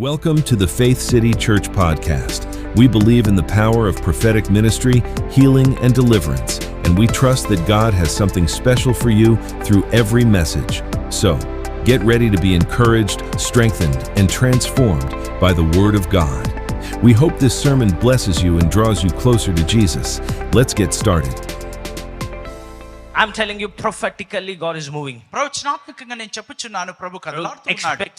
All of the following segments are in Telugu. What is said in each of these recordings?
Welcome to the Faith City Church podcast. We believe in the power of prophetic ministry, healing, and deliverance, and we trust that God has something special for you through every message. So, get ready to be encouraged, strengthened, and transformed by the Word of God. We hope this sermon blesses you and draws you closer to Jesus. Let's get started. I'm telling you, prophetically, God is moving. ప్రవచనాత్మకంగా నేను చెప్పుచున్నాను, ప్రభు కదలాడుతున్నాడు. Expect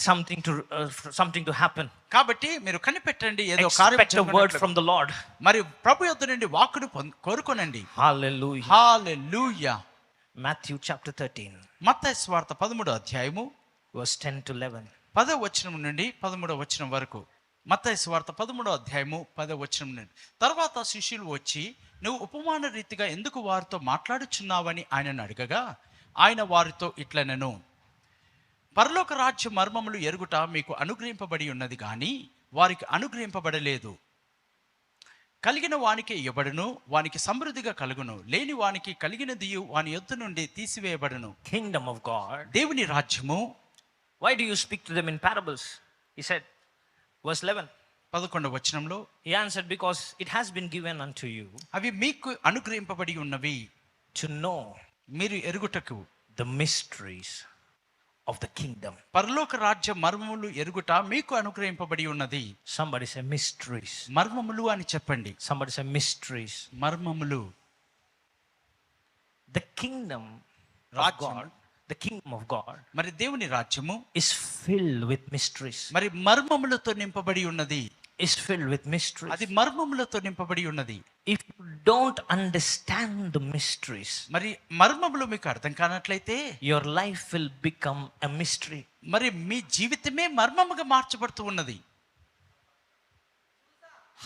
something to happen. కాబట్టి మీరు కనిపెట్టండి, ఏదో కార్యం Expect a word from the Lord. మరి ప్రభు యొద్ద నుండి వాక్కును కోరుకోనండి. Hallelujah. హల్లెలూయా. Matthew chapter 13, మత్తయి సువార్త 13వ అధ్యాయము verse 10 to 11. 10వ వచనం నుండి 13వ వచనం వరకు. మత్తయి సువార్త 13వ అధ్యాయము 10వ వచనం నుండి. తర్వాత శిష్యులు వచ్చి, నువ్వు ఉపమాన రీతిగా ఎందుకు వారితో మాట్లాడుచున్నావని ఆయనను అడగగా, ఆయన వారితో ఇట్లనెను, పరలోక రాజ్య మర్మములు ఎరుగుట మీకు అనుగ్రహింపబడి ఉన్నది కానీ వారికి అనుగ్రహింపబడలేదు. కలిగిన వానికి ఇవ్వబడును, వానికి సమృద్ధిగా కలుగును, లేని వానికి కలిగినదియు వాని యొద్ద నుండి తీసివేయబడును. Kingdom of God. దేవుని రాజ్యము. Why do you speak to them in parables? He said, verse 11. 11వ వచనంలో He answered, because it has been given unto you అవి మీకు అనుగ్రహింపబడి ఉన్నవి, to know మీరు ఎరుగుటకు, the mysteries of the kingdom. పరలోక రాజ్య మర్మములు ఎరుగుట మీకు అనుగ్రహింపబడి ఉన్నది. Somebody say mysteries. మర్మములు అని చెప్పండి. Somebody say mysteries. మర్మములు. The kingdom of రాజ్యం. God, the kingdom of God మరి దేవుని రాజ్యము is filled with mysteries. మరి మర్మములతో నింపబడి ఉన్నది. Is filled with mysteries. అది మర్మములతో నింపబడి ఉన్నది. If you don't understand the mysteries, మరి మర్మములు మీకు అర్థం కానట్లయితే your life will become a mystery. మరి మీ జీవితమే మర్మముగా మార్చబడుతూ ఉన్నది.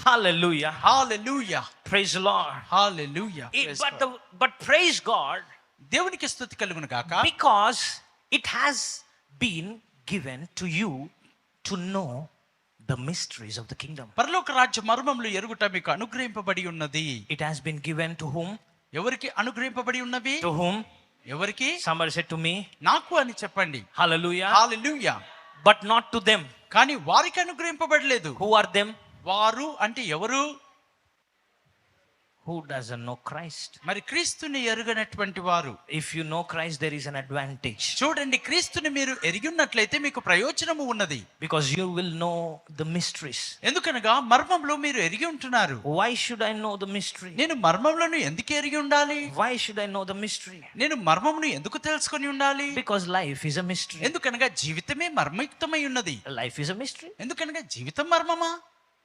Hallelujah. Hallelujah. Praise the Lord. Hallelujah. But praise God, దేవునికి స్తుతి కలుగును గాక. because it has been given to you to know the mysteries of the kingdom. పరలోక రాజ్య మర్మములు ఎరుగుట మీకు అనుగ్రహింపబడి ఉన్నది. It has been given to whom? ఎవరికి అనుగ్రహింపబడి ఉన్నవి? To whom? ఎవరికి? Somebody said to me. నాకు అని చెప్పండి. Hallelujah. Hallelujah. But not to them. కానీ వారికి అనుగ్రహింపబడలేదు. Who are them? వారు అంటే ఎవరు? Who doesn't know Christ? మరి క్రీస్తుని ఎరుగనటువంటి వారు. If you know Christ, there is an advantage. చూడండి, క్రీస్తుని మీరు ఎరిగి ఉన్నట్లయితే మీకు ప్రయోజనము ఉన్నది. Because you will know the mysteries. ఎందుకనగా మర్మములు మీరు ఎరిగి ఉంటున్నారు. Why should I know the mystery? నేను మర్మములను ఎందుకు ఎరిగి ఉండాలి? Why should I know the mystery? నేను మర్మమును ఎందుకు తెలుసుకొని ఉండాలి? Because life is a mystery. ఎందుకనగా జీవితమే మర్మయుక్తమై ఉన్నది. Life is a mystery. ఎందుకనగా జీవితం మర్మమా?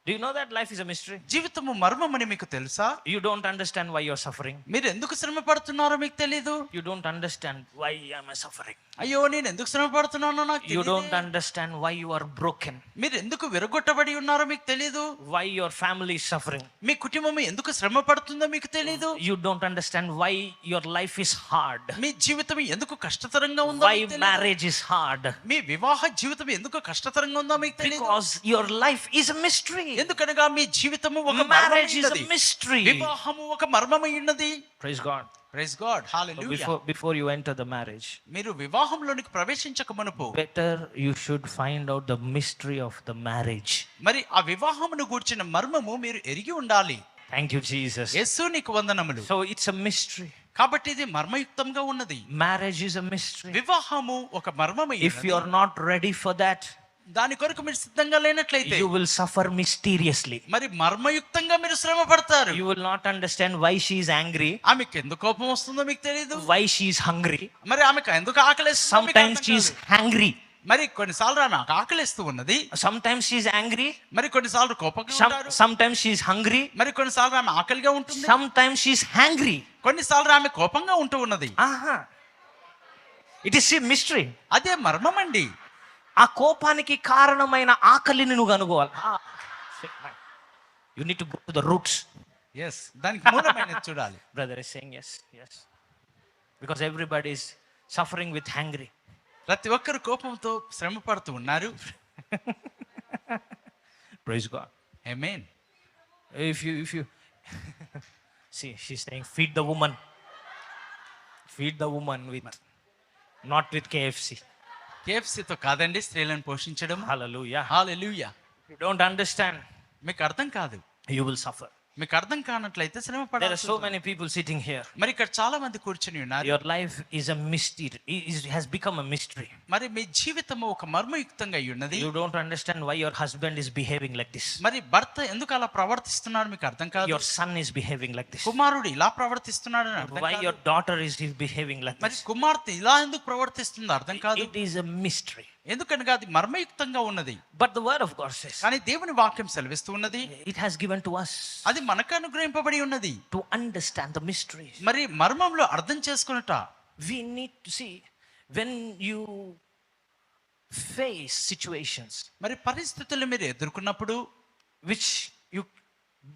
Do you know that life is a mystery? జీవితము మర్మమని మీకు తెలుసా? You don't understand why you're suffering. మీరు ఎందుకు శ్రమ పడుతున్నారో మీకు తెలీదు. You don't understand why am I suffering. అయ్యో, నేను ఎందుకు శ్రమ పడుతున్నానో నాకు You తెలీదే. don't understand why you are broken. మీరు ఎందుకు విరగొట్టబడి ఉన్నారో మీకు తెలీదు. Why your family is suffering. మీ కుటుంబం ఎందుకు శ్రమ పడుతుందో మీకు తెలీదు. You don't understand why your life is hard. మీ జీవితం ఎందుకు కష్టతరంగా ఉందో Why మీకు తెలీదు. marriage is hard. మీ వివాహ జీవితం ఎందుకు కష్టతరంగా ఉందో మీకు తెలీదు. Because your life is a mystery. ఎందుకనగా మీ జీవితము ఒక Marriage is a మర్మమైనది. mystery. వివాహము ఒక మర్మమై ఉన్నది. Praise God. Praise God. హల్లెలూయా. Before you enter the marriage, మీరు వివాహంలోనికి ప్రవేశించక మునుపు better you should find out the mystery of the marriage. మరి ఆ వివాహమును గూర్చిన మర్మము మీరు ఎరిగి ఉండాలి. Thank you, Jesus. యేసు నీకు వందనములు. So it's a mystery. కాబట్టి ఇది మర్మయుక్తంగా ఉన్నది. Marriage is a mystery. వివాహము ఒక మర్మమై If you are not ready for that, దాని కొరకు మీరు సిద్ధంగా లేనట్లయితే you will suffer mysteriously. మరి మర్మయుక్తంగా మీరు శ్రమ పడతారు. You will not understand why she is angry, ఆమెకు ఎందుకు కోపం వస్తుందో మీకు తెలియదు. why she is hungry. మరి ఆమెకు ఎందుకు ఆకలిస్తుందో మీకు Sometimes అర్థం she is కాదు. hungry. మరి కొన్నిసార్లు నాకు ఆకలిస్తూ ఉన్నది. Sometimes she is angry. మరి కొన్నిసార్లు కోపంగా ఉంటారు. Sometimes she is hungry. మరి కొన్నిసార్లు ఆమె ఆకలిగా ఉంటుంది. Sometimes she is hungry. కొన్నిసార్లు ఆమె కోపంగా ఉంటూ ఉన్నది. Aha. It is a mystery. అదే మర్మం అండి. ఆ కోపానికి కారణమైన ఆకలిని నువ్వు కనుగోవాలి. You need to go to the roots. yes దానికి మూలమైనది చూడాలి. Brother is saying yes. Because everybody is suffering with hungry. ప్రతి ఒక్కరు కోపంతో శ్రమ పడుతూ ఉన్నారు. Praise God. Amen. If you see, she's saying feed the woman with not with KFC. KFCతో కాదండి స్త్రీలను పోషించడం. Hallelujah. Hallelujah. You don't understand, మీకు అర్థం కాదు. you will suffer. మీకు అర్థం కానట్లయితే శ్రమ There are పడాల్సి so ఉంటుంది. many people sitting here. మరి ఇక్కడ చాలా మంది కూర్చుని ఉన్నారు. Your life is a mystery, has become a mystery. మరి మీ జీవితము ఒక మర్మయుక్తంగా అయి ఉన్నది. You don't understand why your husband is behaving like this. మరి భర్త ఎందుకు అలా ప్రవర్తిస్తున్నాడు మీకు అర్థం కాదు. Your son is behaving like this. కుమారుడు ఇలా ప్రవర్తిస్తున్నాడు అని అర్థం Why కాదు. your daughter is behaving like మరి this. కుమార్తె ఇలా ఎందుకు ప్రవర్తిస్తుందో అర్థం కాదు. It is a mystery. ఎందుకనగా అది మర్మయుక్తంగా ఉన్నది. But the word of God says, కానీ దేవుని వాక్యం సెలవిస్తూ ఉన్నది, it has given to us అది మనకు అనుగ్రహింపబడి ఉన్నది. to understand the mysteries. మరి మర్మంలో అర్థం చేసుకున్నట. We need to see when you face situations మరి పరిస్థితులు మీరు ఎదుర్కొన్నప్పుడు which you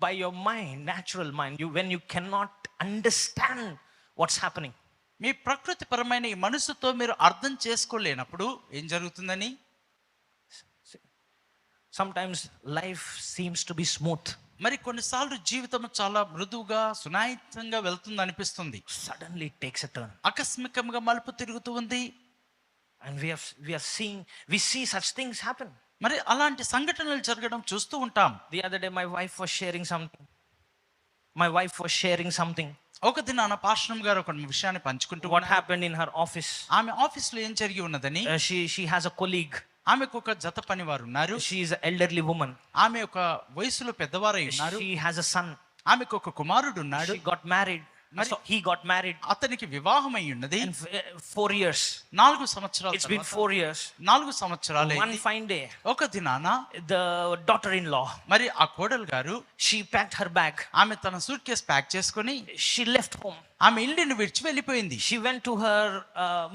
by your mind, natural mind, when you cannot understand what's happening. మీ ప్రకృతిపరమైన ఈ మనసుతో మీరు అర్థం చేసుకోలేనప్పుడు ఏం జరుగుతుందని, Sometimes life seems to be smooth. మరి కొన్నిసార్లు జీవితం చాలా మృదువుగా సునాయితంగా వెళ్తుంది అనిపిస్తుంది. Suddenly it takes a turn. ఆకస్మికంగా మలుపు తిరుగుతూ ఉంది. And we see such things happen. మరి అలాంటి సంఘటనలు జరగడం చూస్తూ ఉంటాం. The other day my wife was sharing something. ఒక దినాన పాస్టర్ గారు ఒక విషయాన్ని పంచుకుంటూ What happened in her office? ఆమె ఆఫీస్లో ఏం జరిగి ఉన్నదని, She has a colleague. ఆమెకు ఒక జత పనివారు ఉన్నారు. She is an elderly woman. ఆమె ఒక వయసులో పెద్దవారై ఉన్నారు. She has a son. ఆమెకు ఒక కుమారుడు ఉన్నాడు. She got married. So he got married. అతనికి వివాహమై ఉన్నది. And 4 years. 4 సంవత్సరాలు. It's been 4 years. 4 సంవత్సరాలు. One fine day, ఒక దినాన the daughter-in-law, మరి ఆ కోడలు గారు, she packed her bag. ఆమె తన సూట్ కేస్ ప్యాక్ చేసుకొని She left home. ఆమె ఇల్లుని విడిచి వెళ్ళిపోయింది. She went to her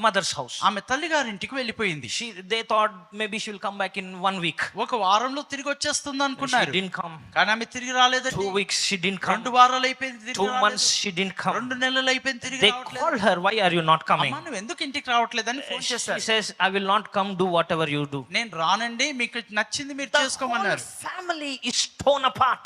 mother's house. ఆమె తల్లిగారింటికి వెళ్ళిపోయింది. They thought maybe she will come back in 1 week. ఒక వారంలో తిరిగి వచ్చేస్తుంది She అనుకున్నారు. didn't come. కానీ ఆమె తిరిగి రాలేదండి. 2 weeks she didn't come. 2 వారాలు అయిపోయింది, తిరిగి 2 months రాలేదు. she didn't come. 2 నెలలు అయిపోయింది, తిరిగి They రావట్లేదు. called her, why are you not coming? అమ్మా నువ్వు ఎందుకు ఇంటికి రావట్లేదని ఫోన్ She చేశారు. says, I will not come, do whatever you do. నేను రానండి, మీకు నచ్చింది మీరు The whole చేసుకోమన్నారు. family is torn apart.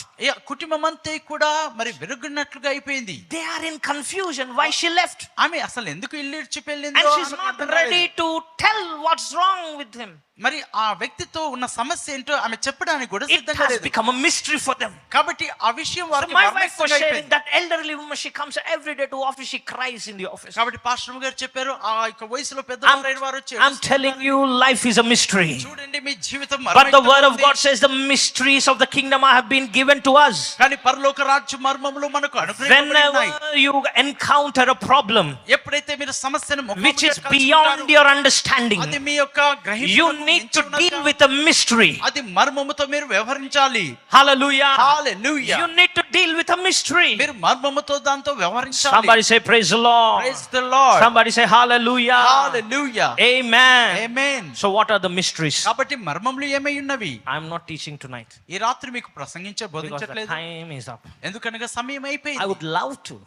కుటుంబం అంతా కూడా మరి విరుగున్నట్లుగా అయిపోయింది. They are in confusion why she left. ఆమె అసలు ఎందుకు ఇల్లు ఇడిచి And వెళ్ళిందో she's not ready to tell what's wrong with him. మరి ఆ వ్యక్తితో ఉన్న సమస్య ఏంటో ఆమె చెప్పడానికి కూడా It సిద్ధంగా has లేదు. become a mystery for them. కాబట్టి ఆ విషయం So వారికి my wife was మర్మయుక్తంగా sharing అయిపోయింది. that elderly woman, she comes every day to office, she cries in the office. కాబట్టి పాస్టర్ గారు చెప్పారు, ఆ యొక్క వయసులో పెద్దవారైన వారు వచ్చి I'm telling you, life is a mystery. చూడండి మీ జీవితం But the మర్మయుక్తంగా word of ఉంది. God says the mysteries of the kingdom have been given to us. కానీ పరలోక రాజ్య మర్మములు మనకు అనుగ్రహించబడి ఉన్నాయి. Whenever you encounter a problem ఎప్పుడైతే మీరు సమస్యను which is beyond your understanding, అది మీ యొక్క గ్రహింపునకు you need to మించి deal ఉన్నదా? with a mystery. అది మర్మముతో మీరు వ్యవహరించాలి. Hallelujah. Hallelujah. You need to deal with a mystery. మీరు మర్మముతో దాంతో వ్యవహరించాలి. Somebody say praise the Lord. Praise the Lord. Somebody say hallelujah. Hallelujah. Amen. Amen. So what are the mysteries? కాబట్టి మర్మములు ఏమై ఉన్నవి? I am not teaching tonight ఈ రాత్రి మీకు ప్రసంగించే because the బోధించట్లేదు. time is up. ఎందుకనగా సమయం I అయిపోయింది. would love to,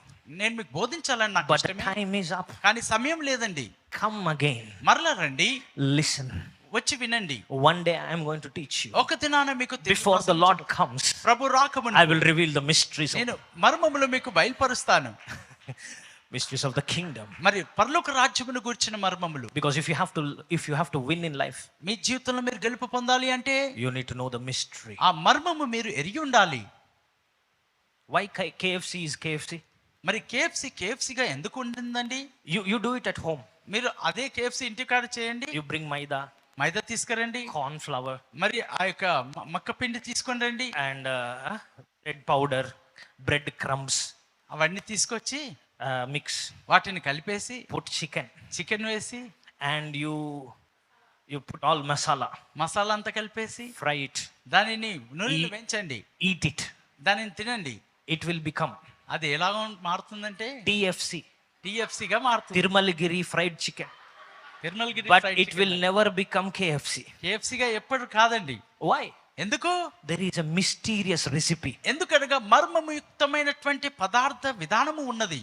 నేను మీకు బోధించాలని నాకు but the ఇష్టమే, time is up. కానీ సమయం లేదండి. Come again. మరలా రండి, Listen. వచ్చి వినండి. One day I am going to teach you. ఒక దినాన మీకు తిరిగి Before the Lord comes, ప్రభు రాకముందు I will reveal the mysteries నేను మర్మములు మీకు బయలుపరుస్తాను. mysteries of the kingdom. మరి పరలోక రాజ్యమును గురించిన మర్మములు. Because if you have to win in life, మీ జీవితంలో మీరు గెలుపు పొందాలి అంటే you need to know the mystery. ఆ మర్మము మీరు ఎరిగి ఉండాలి. Why KFC is KFC? మరి కేఎఫ్సీగా ఎందుకు ఉంటుందండి? You do it at home. మీరు అదే కేఎఫ్సీ ఇంటికాడ చేయండి. You bring maida, మైదా తీసుకురండి, corn flour, మరి ఆ యొక్క మక్క పిండి తీసుకొని రండి, and bread powder, bread crumbs, అవన్నీ తీసుకొచ్చి mix, వాటిని కలిపేసి put చికెన్ వేసి and you put all masala, masala అంతా కలిపేసి fry it, దానిని నూనెలో వేయించండి, eat it. దానిని తినండి. It will become అది ఎలా మారుతుందంటే TFC, గా మారుతుంది. Tirmalgiri fried chicken. Tirumalagiri But fried it chicken. will never become KFC. కేఎఫ్సీగా ఎప్పుడు కాదండి. Why? ఎందుకు? There is a mysterious recipe. ఎందుకనగా మర్మయుక్తమైనటువంటి పదార్థ విధానము ఉన్నది.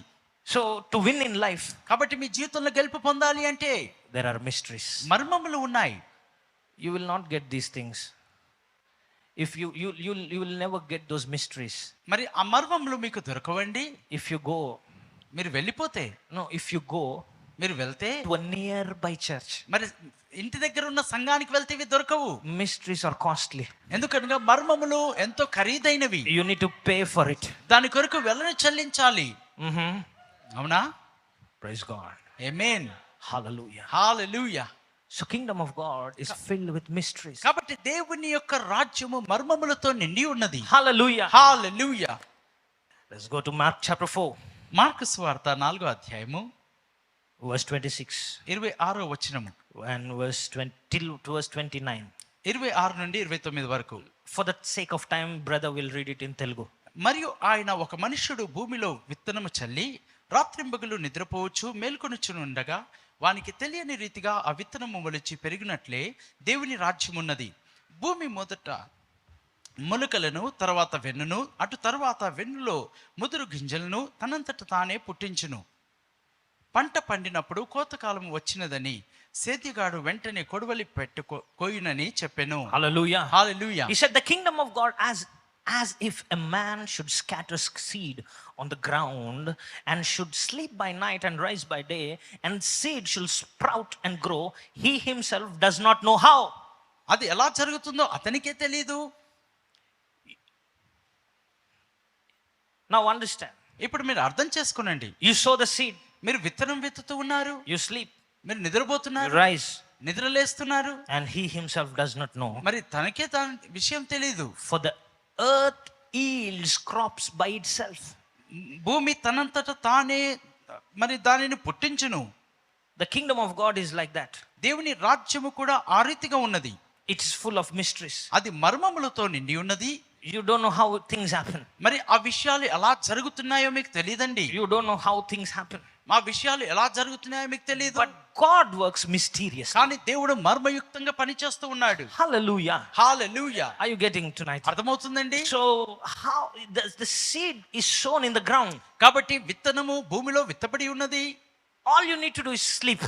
So to win in life, కాబట్టి మీ జీవితంలో గెలుపు పొందాలి అంటే there are mysteries. మర్మములు ఉన్నాయి. You will not get these things if you will never get those mysteries మరి ఆ మర్మములు మీకు దొరకవండి. if you go. మీరు వెళ్ళిపోతే, No, if you go మీరు వెళ్తే to a nearby church. మరి ఇంటి దగ్గర ఉన్న సంఘానికి వెళ్తే ఇవి దొరకవు. Mysteries are costly. ఎందుకనగా మర్మములు ఎంతో ఖరీదైనవి. You need to pay for it. దాని కొరకు వెలను చెల్లించాలి. అవునా? Praise God. Amen. Hallelujah. Hallelujah. So kingdom of God is filled with mysteries. కాబట్టి దేవుని యొక్క రాజ్యము మర్మములతో నిండి ఉన్నది. Hallelujah. Hallelujah. Let's go to Mark chapter 4. Mark సువార్త 4వ అధ్యాయము verse 26 26వ వచనము and verse 20 till to verse 29. 26 నుండి 29 వరకు. For the sake of time, brother will read it in Telugu. మరియు ఆయన ఒక మనుష్యుడు భూమిలో విత్తనము చల్లి రాత్రింబగలు నిద్రపోవచ్చు మేల్కొనుచునుండగా వానికి తెలియని రీతిగా ఆ విత్తనము మొలిచి పెరిగినట్లే దేవుని రాజ్యం ఉన్నది. భూమి మొదట మొలకలను, తర్వాత వెన్నును, అటు తర్వాత వెన్నులో ముదురు గింజలను తనంతట తానే పుట్టించును. పంట పండినప్పుడు కోతకాలం వచ్చినదని సేద్యగాడు వెంటనే కొడవలి కోయునని చెప్పెను. Hallelujah. Hallelujah. He said the kingdom of God as if a man should scatter seed on the ground and should sleep by night and rise by day, and seed should sprout and grow, he himself does not know how. అది ఎలా జరుగుతుందో అతనికే తెలియదు. Now understand. ఇప్పుడు మీరు అర్థం చేసుకోనండి. You sow the seed, మీరు విత్తనం విత్తుతూ ఉన్నారు, you sleep, మీరు you నిద్రపోతున్నారు, rise, నిద్రలేస్తున్నారు, and he himself does not know. మరి తనకే దాని విషయం తెలియదు. For the earth yields crops by itself. భూమి తనంతట తానే మరి దానిని పుట్టించును. The kingdom of God is like that. దేవుని రాజ్యము కూడా ఆ రీతిగా ఉన్నది. It is full of mysteries. అది మర్మములతో నిండి ఉన్నది. You don't know how things happen. మరి ఆ విషయాలు ఎలా జరుగుతున్నాయో మీకు తెలియదండి. You don't know how things happen. మా విషయాలు ఎలా జరుగుతున్నాయో మీకు తెలియదు. But God works mysteriously. కానీ దేవుడు మర్మయుక్తంగా పనిచేస్తూ ఉన్నాడు. Hallelujah. Hallelujah. Are you getting tonight? అర్థమవుతుందండి? So how the seed is sown in the ground. కాబట్టి విత్తనము భూమిలో విత్తబడి ఉన్నది. All you need to do is sleep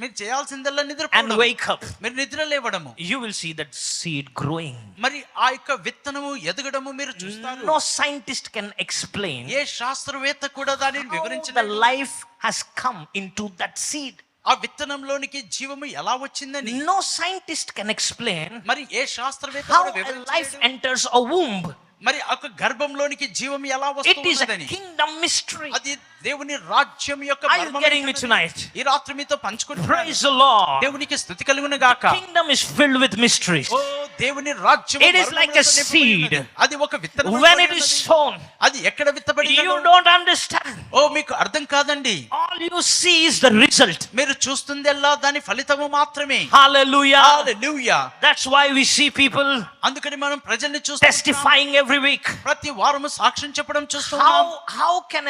మీరు చేయాల్సిందల్లా and నిద్రపోవడం. wake up. మీరు నిద్ర లేవడము. You will see that seed growing. మరి ఆ యొక్క విత్తనము ఎదగడము మీరు చూస్తారు. No scientist can explain ఏ శాస్త్రవేత్త కూడా దానిని how the వివరించలేడు. life has come into that seed. ఆ విత్తనంలోనికి జీవము ఎలా వచ్చిందని No scientist can explain మరి ఏ శాస్త్రవేత్త how కూడా a life వివరించలేడు. enters a womb. మరి ఒక గర్భంలోనికి జీవం ఎలా It is a వస్తుందని kingdom mystery. అది దేవుని రాజ్యం యొక్క Are you getting me tonight? ఈ రాత్రి మీతో పంచుకుంటున్నాను. Praise the Lord. దేవునికి స్తుతి కలుగును గాక. Kingdom is filled with mysteries. ఓ దేవుని రాజ్యం It is like a seed. అది ఒక విత్తనం. When it is sown, అది ఎక్కడ విత్తబడినదో you don't understand. ఓ మీకు అర్థం కాదండి. All you see is the result. మీరు చూస్తుందల్లా దాని ఫలితము మాత్రమే. Hallelujah. Hallelujah. That's why we see people అందుకని మనం ప్రజల్ని చూస్తున్నాం. testifying every week. ప్రతి వారము సాక్ష్యం చెప్పడం చూస్తున్నాం. How can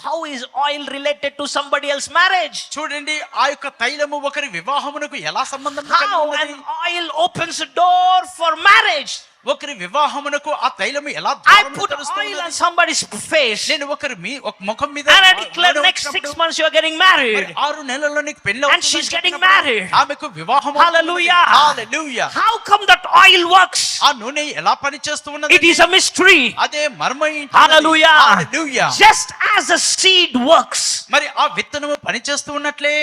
how is oil related to somebody else's marriage? చూడండి ఆ యొక్క తైలము ఒకరి వివాహమునకు ఎలా సంబంధం కలిగి How ఉన్నది? an oil opens a door for marriage? ఒకరి వివాహమునకు ఆ తైలము ఎలా I ద్వారమును put తెరుస్తూ oil on ఉన్నది? somebody's face నేను ఒకరి ఒక ముఖం మీద and I declare next 6 months you are getting married. 6 నెలల్లో నీకు పెళ్లి And అవుతుందని she's getting చెప్పినప్పుడు married. ఆమెకు వివాహం Hallelujah. Hallelujah. How come that oil works? ఆ నూనె ఎలా పనిచేస్తూ ఉన్నది? It is a mystery. అదే మర్మం. Hallelujah. Hallelujah. Just as a seed works, మరి ఆ విత్తనము పనిచేస్తూ ఉన్నట్లే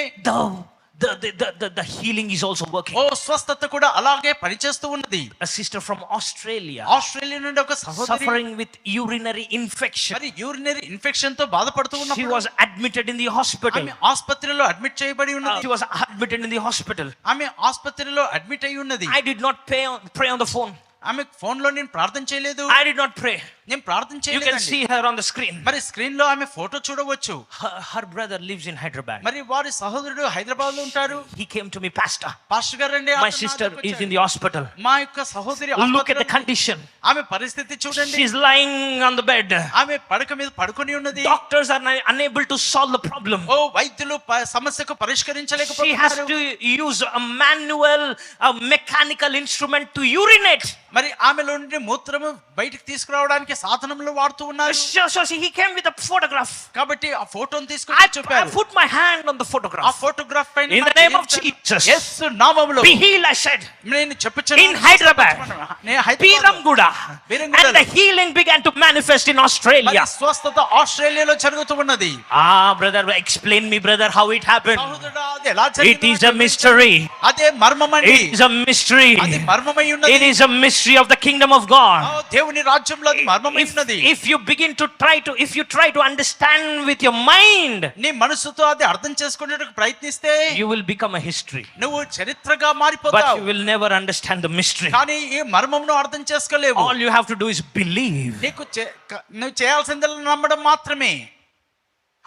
the healing is also working. ఓ స్వస్థత కూడా అలాగే పనిచేస్తూ ఉన్నది. A sister from Australia Australia నుండి ఒక సహోదరి suffering with urinary infection. మరి యూరినరీ ఇన్ఫెక్షన్ తో బాధపడుతూ She ఉన్నప్పుడు was admitted in the hospital. ఆమె ఆసుపత్రిలో అడ్మిట్ చేయబడి ఉన్నది. She was admitted in the hospital. ఆమె ఆసుపత్రిలో అడ్మిట్ అయి ఉన్నది. I did not pray on the phone. ఆమె ఫోన్ లో నేను ప్రార్థన చేయలేదు. I did not pray. నేను ప్రార్థన You can చేయలేదు. see her on the screen. మరి స్క్రీన్ లో ఆమె ఫోటో చూడవచ్చు. Her brother lives in Hyderabad. మరి వారి సహోదరుడు హైదరాబాద్ లో ఉంటారు. He came to me, Pastor, pastor గారు అండి, my sister is in the hospital. మా యొక్క సహోదరి Look at the ఆసుపత్రిలో condition. ఆమె పరిస్థితి చూడండి. She's lying on the bed. ఆమె పడక మీద పడుకొని ఉన్నది. Doctors are unable to solve the problem. ఓ వైద్యులు సమస్యకు She has పరిష్కరించలేకపోతున్నారు. to use a manual, a mechanical instrument to urinate. మరి ఆమెలో నుండి మూత్రము బయటికి తీసుకురావడానికి సాధనములు వాడుతూ ఉన్నారు. So he came with a photograph. కాబట్టి ఆ ఫోటోను I తీసుకొని చెప్పారు. put my hand on the ఆ photograph. ఫోటోగ్రాఫ్ పైన In the name of Jesus. యేసు నామములో Be healed, I said. నేను చెప్పుచున్నాను. In Hyderabad. నేను Hyderabad Piramguda. బెరింగుండెలో. And the healing began to manifest in మరి Australia. స్వస్థత ఆస్ట్రేలియాలో జరుగుతూ ఉన్నది. Brother, explain me, brother, how it happened. సహోదరుడా, అది ఎలా It జరిగిందో is a mystery. అదే మర్మమండి. It is a mystery. అది మర్మమై ఉన్నది. It is a mystery of the kingdom of God. దేవుని రాజ్యంలో అది మర్మమై ఉన్నది. If you begin to if you try to understand with your mind, నీ మనసుతో అది అర్థం చేసుకునేందుకు ప్రయత్నిస్తే you will become a history. నువ్వు చరిత్రగా But మారిపోతావు. you will never understand the mystery. కానీ ఈ మర్మమును అర్థం చేసుకోలేవు. All you have to do is believe. నీకు నువ్వు చేయాల్సిందల్లా నమ్మడం మాత్రమే.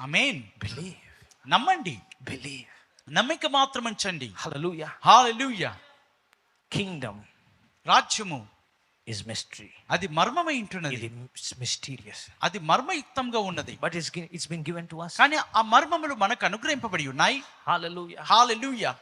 ఆమేన్. Believe. నమ్మండి. Believe. నమ్మిక మాత్రం ఉంచండి. Hallelujah. హల్లెలూయా. Kingdom రాజ్యము is mystery. అది మర్మమై ఉంటున్నది. It's mysterious. అది మర్మయుక్తంగా ఉన్నది. But it's been given to us. కానీ ఆ మర్మములు మనకు అనుగ్రహింపబడి ఉన్నాయి. Hallelujah. Hallelujah.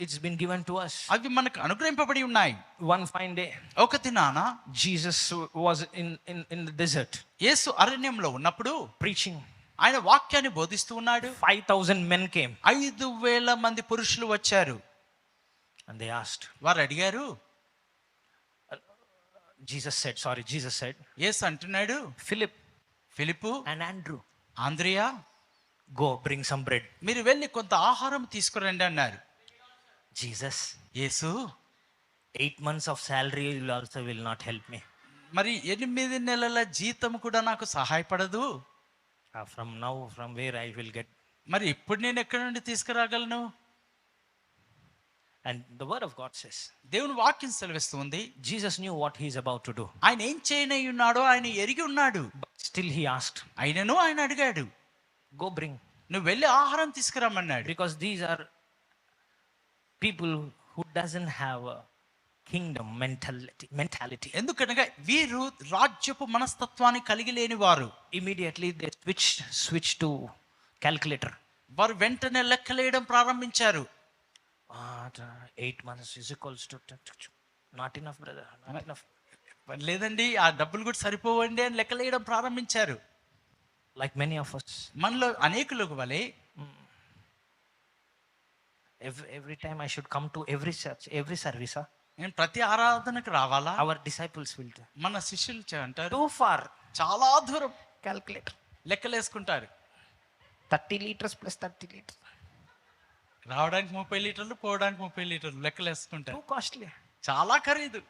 It's been given to us. అవి మనకు అనుగ్రహింపబడి ఉన్నాయి. One fine day, ఒక దినాన Jesus was in the desert యేసు అరణ్యంలో ఉన్నప్పుడు preaching. ఆయన వాక్యాన్ని బోధిస్తూ ఉన్నాడు. 5,000 men came 5,000 మంది పురుషులు వచ్చారు. and they asked. వారు అడిగారు. Jesus said, యేసు అంటున్నాడు, ఫిలిప్పు and Andrew, ఆంద్రియా, go bring some bread. మీరు వెళ్ళి కొంత ఆహారం తీసుకురండి అన్నారు. Jesus, Yesu, 8 months of salary will not help me. మరి 8 నెలల జీతం కూడా నాకు సహాయపడదు. From where I will get? మరి ఇప్పుడు నేను ఎక్కడి నుండి తీసుకురాగలను? And the word of God says, దేవుని వాక్యం సెలవిస్తుంది, Jesus knew what he is about to do. ఆయన ఏం చేయనై ఉన్నాడో ఆయన ఎరిగి ఉన్నాడు. But still he asked, అయినను ఆయన అడిగాడు, go bring. నువ్వు వెళ్ళి ఆహారం తీసుకురమ్మన్నాడు. Because these are people who doesn't have a kingdom mentality. ఎందుకనగా వీరు రాజ్యపు మనస్తత్వాన్ని కలిగి లేని వారు. Immediately they switch to calculator. వారు వెంటనే లెక్కలేయడం ప్రారంభించారు. 8 months is equals to not enough, brother, not enough. లేదండి, ఆ డబ్బులు కూడా సరిపోవండి అని లెక్కలేయడం ప్రారంభించారు. Like many of us, మనలో అనేకులకు వలె every time I should come to every church, every service, నేను ప్రతి ఆరాధనకు రావాలా? our disciples will tell, మన శిష్యులు అంటారు, too far, చాలా దూరం. calculator. లెక్కలేసుకుంటారు. 30 liters plus 30 liters, రావడానికి 30 లీటర్లు, పోవడానికి 30 లీటర్లు లెక్కలేసుకుంటారు. too costly. చాలా ఖరీదు.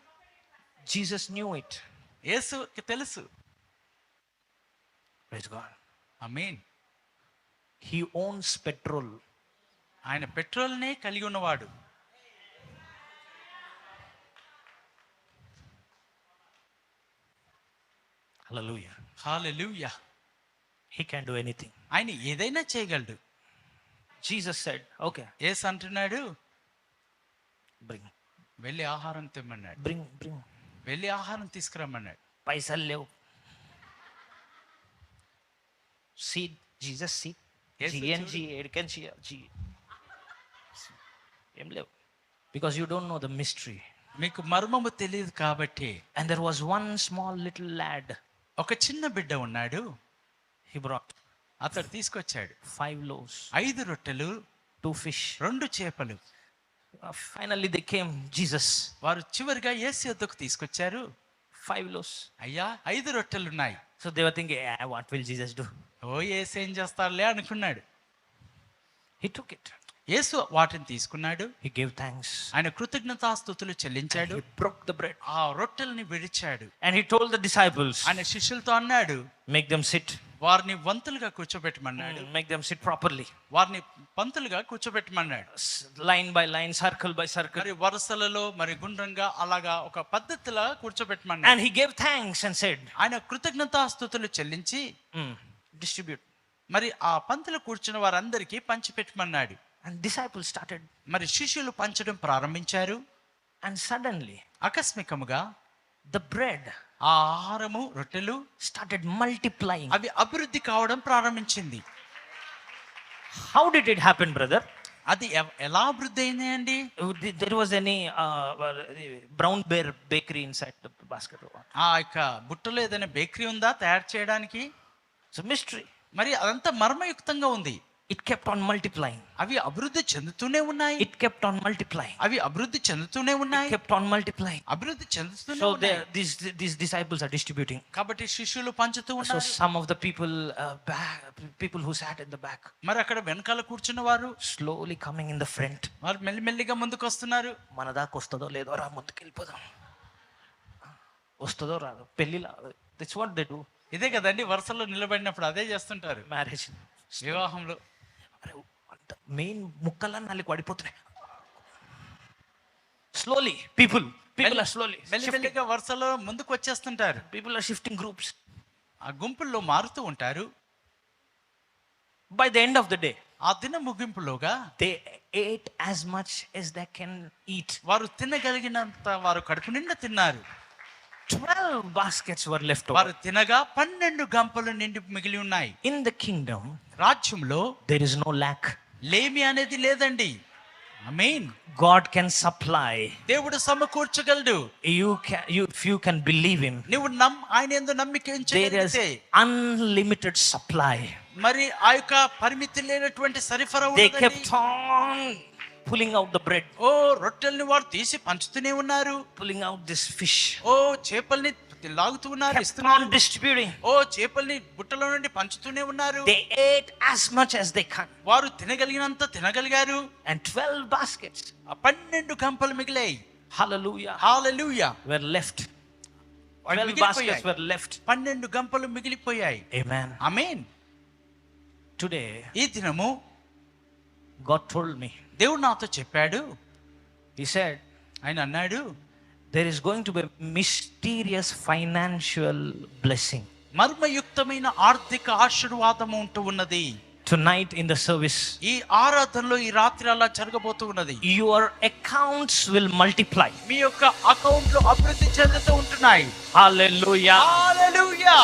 Jesus knew it. యేసుకి తెలుసు. Praise God. Amen. He owns petrol. ఆయన పెట్రోల్నే కలిగి ఉన్నవాడు. Hallelujah. Hallelujah. He can do anything. ఆయన ఏదైనా చేయగలడు. Jesus said, okay, యేసు అంటున్నాడు, bring. వెళ్ళి ఆహారం తెమ్మన్నాడు. Bring. వెళ్ళి ఆహారం తీసుకురమ్మన్నాడు. పైసలు లేవు. Seed, Jesus seed. GNG, ఎడికెన్సీ, ఏం లేవు. Because you don't know the mystery. మీకు మర్మము తెలియదు కాబట్టి. And there was one small little lad. ఒక చిన్న బిడ్డ ఉన్నాడు. He brought. అతడు తీసుకొచ్చాడు 5 loaves, 5 రొట్టెలు, 2 fish. 2 చేపలు. Finally they came, Jesus. వారు చివరిగా యేసు యొద్దకు తీసుకొచ్చారు. 5 loaves. అయ్యా 5 రొట్టెలు ఉన్నాయి. So they were thinking, what will Jesus do? ఓ యేసు ఏం చేస్తాడులే అనుకున్నాడు. He took it. యేసు వాటిని తీసుకున్నాడు. He gave thanks. ఆయన కృతజ్ఞతాస్తుతులు చెల్లించాడు. He broke the bread. ఆ రొట్టెల్ని విడిచాడు. And he told the disciples, ఆయన శిష్యులతో అన్నాడు, make them sit. వారిని వంతులుగా కూర్చోబెట్టమన్నాడు. Make them sit properly. వారిని పంతులుగా కూర్చోబెట్టమన్నాడు. Line by line, circle by circle. మరి వరుసలలో మరి గుండ్రంగా అలాగా ఒక పద్ధతిలా కూర్చోబెట్టమన్నాడు. And he gave thanks and said, ఆయన కృతజ్ఞతాస్తుతులు చెల్లించి distribute. మరి ఆ పంతులు కూర్చున్న వారందరికీ పంచిపెట్టమన్నాడు. And disciples started. మరి శిష్యులు పంచడం ప్రారంభించారు. And suddenly, ఆకస్మికముగా the bread, ఆ ఆహారము రొట్టెలు started multiplying. అవి అభివృద్ధి కావడం ప్రారంభించింది. How did it happen, brother? అది ఎలా అభివృద్ధి అయింది అండి? There was any brown bear bakery inside the basket? ఆ యొక్క బుట్టలో ఏదైనా బేకరీ ఉందా తయారు చేయడానికి? It's a mystery. మరి అదంతా మర్మయుక్తంగా ఉంది. It kept on multiplying. అవి అభివృద్ధి చెందుతూనే ఉన్నాయి. It kept on multiplying. అవి అభివృద్ధి చెందుతూనే ఉన్నాయి. It kept on multiplying. అభివృద్ధి చెందుతూనే So ఉన్నాయి. these disciples are distributing. కాబట్టి శిష్యులు పంచుతూ So ఉన్నారు. some of the people who sat in the back, మరి అక్కడ వెనకాల కూర్చున్న వారు slowly coming in the front. వారు మెల్లిమెల్లిగా ముందుకు వస్తున్నారు. మన దాకా వస్తుందో లేదో రా, ముందుకు వెళ్ళిపోదాం. వస్తుందో రాదు, పెళ్ళిలా. That's what they do. ఇదే కదండి వరుసలో నిలబడినప్పుడు అదే చేస్తుంటారు మ్యారేజ్, వివాహంలో. అరే అంత మెయిన్ ముక్కలన్నీ నాలుగు పడిపోతున్నాయి. స్లోలీ పీపుల్ ఆర్ స్లోలీ మెల్లిమెల్లిగా వరుసలో ముందుకు వచ్చేస్తుంటారు. People are shifting groups. ఆ గుంపుల్లో మారుతూ ఉంటారు. By the end of the day, ఆ దిన ముగింపులోగా they ate as much as they can eat. వారు తినగలిగినంత వారు కడుపు నిండా తిన్నారు. 12 baskets were left over. వారు తినగా 12 గంపలు నిండి మిగిలి ఉన్నాయి. In the kingdom, రాజ్యంలో there is no lack. లేమి అనేది లేదండి. ఆమేన్. God can supply. దేవుడు సమకూర్చగలడు. If you can believe him, నువ్వు ఆయన యందు నమ్మిక there is ఉంచగలిగితే unlimited supply. మరి ఆ యొక్క పరిమితి లేనటువంటి సరఫరా They ఉన్నదండి. kept on pulling out the bread, ఓ రొట్టెల్ని వారు తీసి పంచుతూనే ఉన్నారు. pulling out this fish, ఓ చేపల్ని లాగుతూ ఉన్నారు, kept ఇస్తున్నారు. on distributing. ఓ చేపల్ని బుట్టలో నుండి పంచుతూనే ఉన్నారు. They ate as much as they can. వారు తినగలిగినంత తినగలిగారు. And 12 baskets, ఆ 12 గంపలు మిగిలాయి. hallelujah, hallelujah. were left. అవి 12 మిగిలిపోయాయి. baskets were left. 12 గంపలు మిగిలిపోయాయి. Amen. ఆమేన్. Today, ఈ దినము God told me, దేవుడు నాతో చెప్పాడు. he said, ఆయన అన్నాడు, there is going to be a mysterious financial blessing మర్మయుక్తమైన ఆర్థిక ఆశీర్వాదము ఉంటూ ఉన్నది. tonight in the service. ఈ ఆరాధనలో ఈ రాత్రి అలా జరగబోతూ ఉన్నది. Your accounts will multiply. మీ యొక్క అకౌంట్లు అభివృద్ధి చెందుతూ ఉంటున్నాయి. Hallelujah. Hallelujah.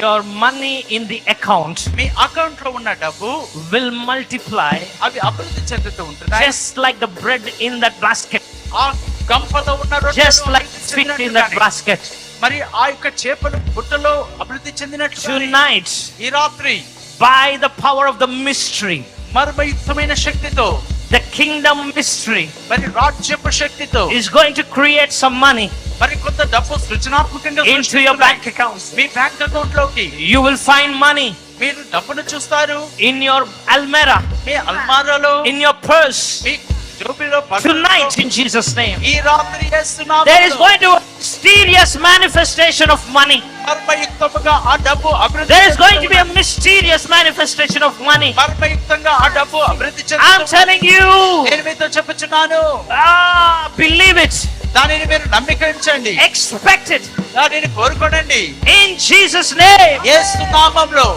Your money in the account me account లో ఉన్న డబ్బు will multiply అవి అభివృద్ధి చెందుతూ ఉంటున్నాయి. just like the bread in that basket, ఆ గంపలో ఉన్న రొట్టెలు just like అభివృద్ధి fish in that చెందినట్టుగానే. basket. మరి ఆ యొక్క చేపలు బుట్టలో అభివృద్ధి చెందినట్టు Tonight, ఈ రాత్రి by the power of the mystery, మర్మయుక్తమైన శక్తితో, the kingdom mystery మరి రాజ్యపు శక్తితో is going to create some money మరి కొంత డబ్బు సృజనాత్మకంగా into your bank accounts. Me bank account లోకి You will find money మీరు డబ్బును చూస్తారు. in your almirah, me అల్మారాలో, in your purse. Me జోబిలో, Tonight in Jesus' name, ఈ రాత్రి యేసునామములో there is going to be a mysterious manifestation of money. మర్మయుక్తముగా ఆ డబ్బు అభివృద్ధి There is going to be a చెందుతుంది. mysterious manifestation of money. మర్మయుక్తంగా ఆ డబ్బు అభివృద్ధి I'm చెందుతుంది. telling you, నేను మీతో చెప్పుచున్నాను, believe it, దానిని మీరు నమ్మిక ఉంచండి, expect it దానిని కోరుకోనండి. in Jesus' name, యేసు నామములో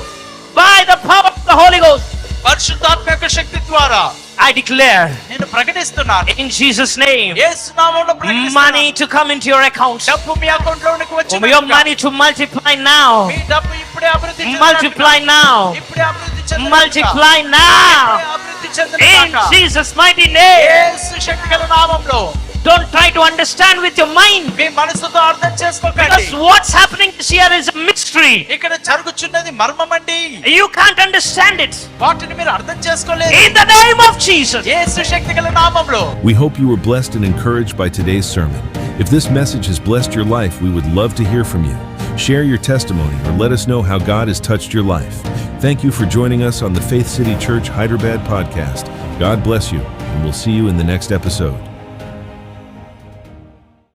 by the power of the Holy Ghost. పరిశుద్ధాత్మ యొక్క శక్తి ద్వారా I declare నేను ప్రకటిస్తున్నాను, in Jesus' name, యేసు నామములో ప్రకటిస్తున్నాను. money to come into your account. డబ్బు మీ అకౌంట్ లోనికి Your వచ్చినట్టుగా. money to multiply now. మీ డబ్బు ఇప్పుడే అభివృద్ధి చెందినట్టుగా. Multiply now. ఇప్పుడే అభివృద్ధి చెందినట్టుగా. Multiply ఇప్పుడే now. అభివృద్ధి In చెందినట్టుగా. Jesus' mighty name. యేసు శక్తిగల నామములో Don't try to understand with your mind, మీ మనసుతో అర్థం చేసుకోకండి. because what's happening this year is a mystery. ఇక్కడ జరుగుచున్నది మర్మమండి. You can't understand it. వాటిని మీరు అర్థం చేసుకోలేదు. In the name of Jesus. యేసు శక్తిగల నామములో. We hope you were blessed and encouraged by today's sermon. If this message has blessed your life, we would love to hear from you. Share your testimony or let us know how God has touched your life. Thank you for joining us on the Faith City Church Hyderabad podcast. God bless you, and we'll see you in the next episode.